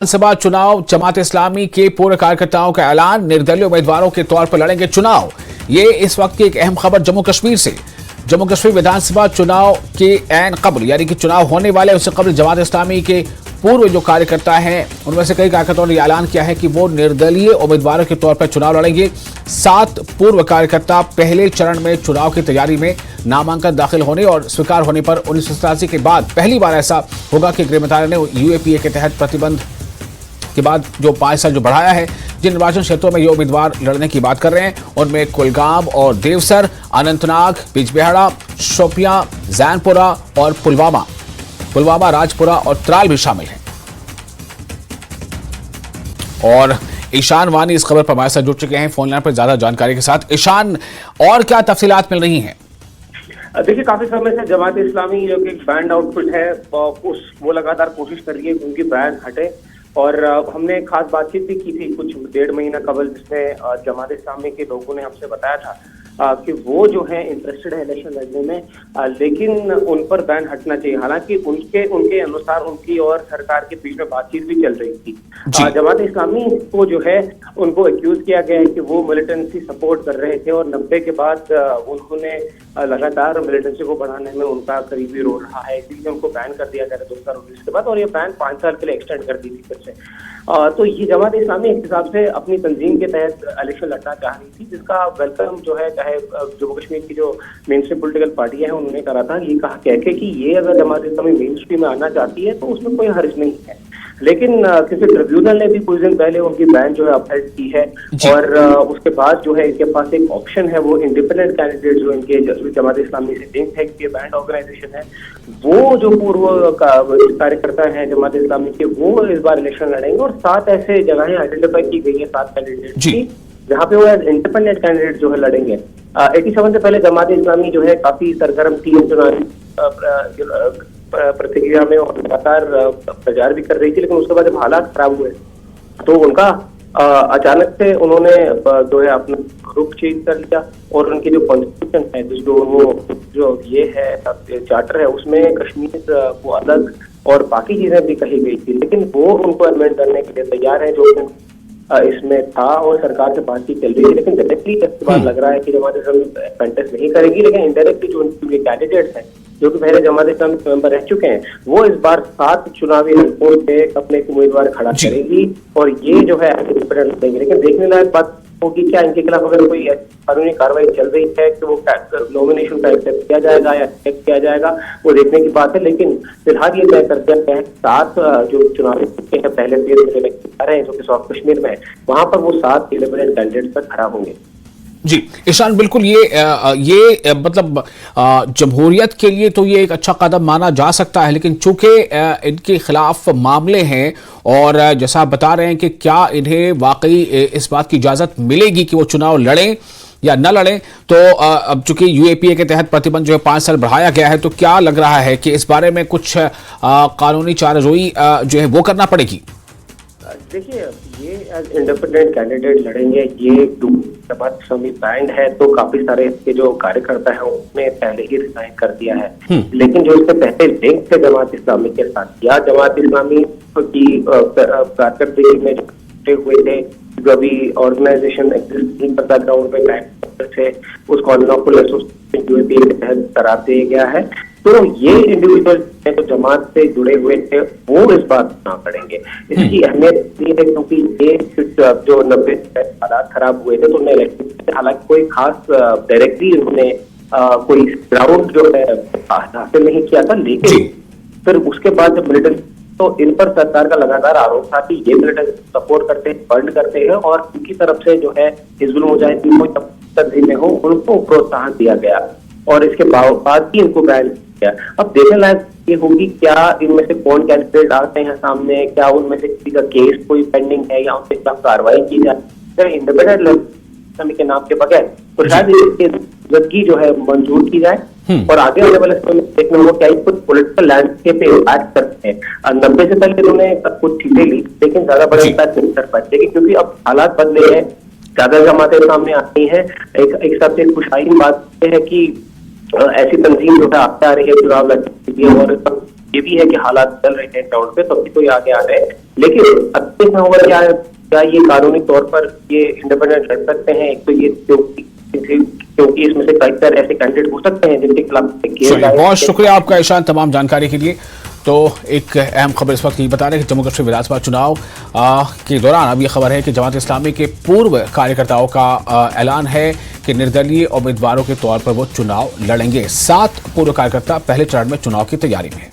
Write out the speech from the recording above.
विधानसभा चुनाव जमात इस्लामी के पूर्व कार्यकर्ताओं का ऐलान, निर्दलीय उम्मीदवारों के तौर पर लड़ेंगे चुनाव। ये इस वक्त की एक अहम खबर जम्मू कश्मीर से। जम्मू कश्मीर विधानसभा चुनाव के ऐन कबल यानी कि चुनाव होने वाले उससे कबल जमात इस्लामी के पूर्व जो कार्यकर्ता हैं उनमें से कई कार्यकर्ताओं ने ऐलान किया है कि वो निर्दलीय उम्मीदवारों के तौर पर चुनाव लड़ेंगे। 7 पूर्व कार्यकर्ता पहले चरण में चुनाव की तैयारी में नामांकन दाखिल होने और स्वीकार होने पर 1987 के बाद पहली बार ऐसा होगा कि गृह मंत्रालय ने यूएपीए के तहत प्रतिबंध के बाद जो 5 साल जो बढ़ाया है, जिन निर्वाचन क्षेत्रों में ये उम्मीदवार लड़ने की बात कर रहे हैं उनमें कुलगाम और देवसर, अनंतनाग, बिजबेहड़ा, शोपियां, जैनपुरा और पुलवामा, राजपुरा और त्राल भी शामिल हैं। और ईशान वानी इस खबर पर हमारे साथ जुड़ चुके हैं फोन लाइन पर ज्यादा जानकारी के साथ। ईशान, और क्या तफसीलात मिल रही हैं? देखिए, काफी समय से जमात इस्लामी जो कि बैंड आउटफिट है वो लगातार कोशिश कर रही है कि उनकी बैंड हटे। और हमने खास बातचीत भी की थी कुछ 1.5 महीना कबल, जिसमें जमात इस्लामी के लोगों ने हमसे बताया था कि वो जो है इंटरेस्टेड है इलेक्शन लड़ने में, लेकिन उन पर बैन हटना चाहिए। हालांकि उनके अनुसार उनकी और सरकार के बीच में बातचीत भी चल रही थी। जमात इस्लामी को जो है उनको एक्यूज किया गया है कि वो मिलिटेंसी सपोर्ट कर रहे थे और 90 के बाद उन्होंने लगातार मिलिटेंसी को बढ़ाने में उनका करीबी रोल रहा है, इसलिए उनको बैन कर दिया गया था 2019 के बाद, और ये बैन 5 साल के लिए एक्सटेंड कर दी थी फिर से। तो ये जमात इस्लामी एक हिसाब से अपनी तंजीम के तहत इलेक्शन लड़ना चाह रही थी, जिसका वेलकम जो है चाहे जम्मू कश्मीर की जो मेन स्ट्रीम पोलिटिकल पार्टियां हैं उन्होंने करा था। ये कहा कह के कि ये अगर जमात इस्लामी मेन स्ट्रीम में आना चाहती है तो उसमें कोई हर्ज नहीं है, लेकिन किसी ट्रिब्यूनल ने भी कुछ दिन पहले उनकी बैन जो है अपहेल्ड की है। और उसके बाद जो है इनके पास एक ऑप्शन है, वो इंडिपेंडेंट कैंडिडेट जो इनके जमात इस्लामी से लिंक है, ये बैंड ऑर्गेनाइजेशन है, वो जो पूर्व कार्यकर्ता हैं जमात इस्लामी के, वो इस बार इलेक्शन लड़ेंगे। और 7 ऐसे जगहें आइडेंटिफाई की गई है 7 कैंडिडेट की, जहाँ पे वो इंडिपेंडेंट कैंडिडेट जो है लड़ेंगे। 87 से पहले जमात इस्लामी जो है काफी सरगर्म थी चुनावी प्रतिक्रिया में और लगातार प्रचार भी कर रही थी, लेकिन उसके बाद जब हालात खराब हुए तो उनका अचानक से उन्होंने जो है अपना रुख चेंज कर लिया। और उनकी जो कॉन्स्टिट्यूशन है, जो ये है चार्टर है, उसमें कश्मीर को अलग और बाकी चीजें भी कही गई थी, लेकिन वो उनको अमेंड करने के लिए तैयार है, जो इसमें था और सरकार से बातचीत चल रही थी। लेकिन डायरेक्टली इस बार लग रहा है कि जमात इस्लामी कंटेस्ट नहीं करेगी, लेकिन इनडायरेक्टली जो उनके कैंडिडेट्स हैं जो कि पहले जमात इस्लामी के मेंबर रह चुके हैं, वो इस बार 7 चुनावी हलकों पे अपने उम्मीदवार खड़ा करेगी और ये जो है इंडिपेंडेंट देंगे। लेकिन देखने लायक बात होगी क्या इनके खिलाफ अगर कोई कानूनी कार्रवाई चल रही है कि वो नॉमिनेशन का एक्सेप्ट किया जाएगा या एक्सेप्ट किया जाएगा, वो देखने की बात है। लेकिन फिलहाल ये तय कर दिया है 7 जो चुनावी हैं पहले फेज में आ रहे हैं जो कि साउथ कश्मीर में, वहां पर वो 7 इंडिपेंडेंट कैंडिडेट पर खड़ा होंगे। जी ईशान, बिल्कुल ये मतलब जमहूरियत के लिए तो ये एक अच्छा कदम माना जा सकता है, लेकिन चूंकि इनके खिलाफ मामले हैं और जैसा आप बता रहे हैं कि क्या इन्हें वाकई इस बात की इजाजत मिलेगी कि वो चुनाव लड़ें या न लड़ें, तो अब चूंकि यूएपीए के तहत प्रतिबंध जो है 5 साल बढ़ाया गया है, तो क्या लग रहा है कि इस बारे में कुछ कानूनी चाराजोई जो है वो करना पड़ेगी? देखिए, ये एज इंडिपेंडेंट कैंडिडेट लड़ेंगे, ये जमात इस्लामी बैंड है, तो काफी सारे इसके जो कार्यकर्ता है उन्होंने पहले ही रिजाइन कर दिया है। लेकिन जो इससे पहले लिंक थे जमात इस्लामी के साथ या जमात इस्लामी की कारकर्दगी में जुटे हुए थे, जो अभी ऑर्गेनाइजेशन एग्जिस्ट नहीं करता, ग्राउंड में बैठ थे, उसको अनलॉफुल एसोसिएशन यूएपीए के तहत करार दिया गया है। तो ये इंडिविजुअल जो जमात से जुड़े हुए थे वो इस बात ना करेंगे। इसकी अहमियत ये है क्योंकि ये जो 90 हालात खराब हुए थे तो उन्हें इलेक्शन, हालांकि कोई खास डायरेक्टली उन्होंने कोई ग्राउंड जो है हासिल नहीं किया था, लेकिन फिर उसके बाद जब मिलिटेंट, तो इन पर सरकार का लगातार आरोप था कि ये मिलिटेंट सपोर्ट करते हैं, फंड करते हैं और उनकी तरफ से जो है हिजबुल मुजाहिदीन कोई तंजीमें हो उनको प्रोत्साहन दिया गया और इसके बाद ही इनको बैन किया। अब देखने लायक ये होगी क्या इनमें से कौन कैंडिडेट आते हैं सामने, क्या उनमें से किसी का केस कोई पेंडिंग है या उनके खिलाफ कार्रवाई की जाए। अगर इंडिपेंडेंट के नाम के बगैर तो शायद इसकी जदगी जो है मंजूर की जाए और आगे आने वाले समय में देखना होगा क्या कुछ पॉलिटिकल लैंडस्केप पे इम्पैक्ट करते हैं। 90 से पहले उन्होंने सब कुछ चीजें ली, लेकिन ज्यादा बड़ा इम्पैक्ट नहीं कर पाते क्योंकि अब हालात बदले हैं, ज्यादा जमातें सामने आती है। एक हिसाब से खुशहाली बात है कि ऐसी तंजीम जो है आगे आ रही है चुनाव लड़ने के लिए और ये भी है कि हालात चल रहे हैं ग्राउंड पे, तो अभी तो ये आगे आ गए, लेकिन अच्छे से होगा क्या ये कानूनी तौर पर ये इंडिपेंडेंट लड़ सकते हैं? एक तो ये क्योंकि इसमें से कई सारे ऐसे कैंडिडेट हो सकते हैं जिनके खिलाफ बहुत शुक्रिया आपका ईशान तमाम जानकारी के लिए। तो एक अहम खबर इस वक्त ये बता रहे हैं कि जम्मू कश्मीर विधानसभा चुनाव के दौरान अब यह खबर है कि जमात इस्लामी के पूर्व कार्यकर्ताओं का ऐलान है कि निर्दलीय उम्मीदवारों के तौर पर वो चुनाव लड़ेंगे। 7 पूर्व कार्यकर्ता पहले चरण में चुनाव की तैयारी में।